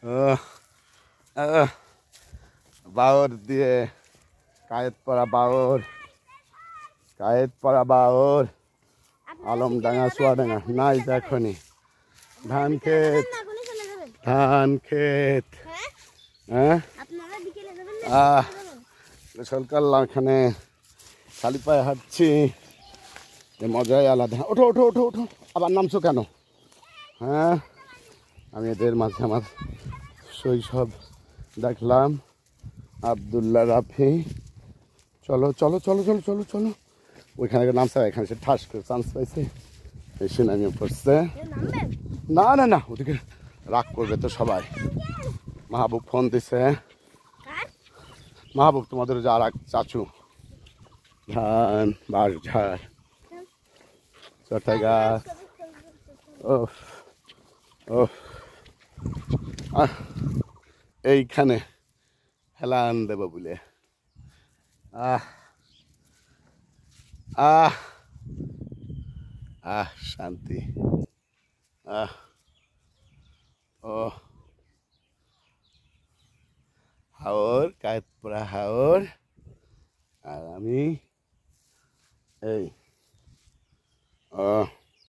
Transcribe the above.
আহ, আহ, বাওর দিয়ে কায়েত পড়া বাওর, কায়েত পড়া বাওর, আলমডাঙ্গা চুয়াডাঙ্গা নাই এখনই ধান ক্ষেত, ধান ক্ষেত। হ্যাঁ গোসল করলাম এখানে, খালি পায়ে হাঁটছি, মজাই আলাদা। ওঠো ওঠো ওঠো ওঠো, আবার নামছো কেন? হ্যাঁ আমি এদের মাঝে আমার শৈশব দেখলাম। আবদুল্লাহ রাফি, চলো চলো চলো চলো চলো চলো। ওইখানে নামছে, এখানে সে ঠাস করে চান্স পাইছে, এসে নামিয়ে পড়ছে। না না না, ওদিকে রাগ করবে তো সবাই। মাহবুব ফোন দিছে, মাহবুব তোমাদের যে আর এক চাচু, ধান বাঁশ ঝাড় চটা গাছ। ও ও এইখানে হেলান দেব বলে আহ আহ আহ শান্তি। আহ ও হাওর, কায়েতপাড়া হাওর, আর আমি এই ও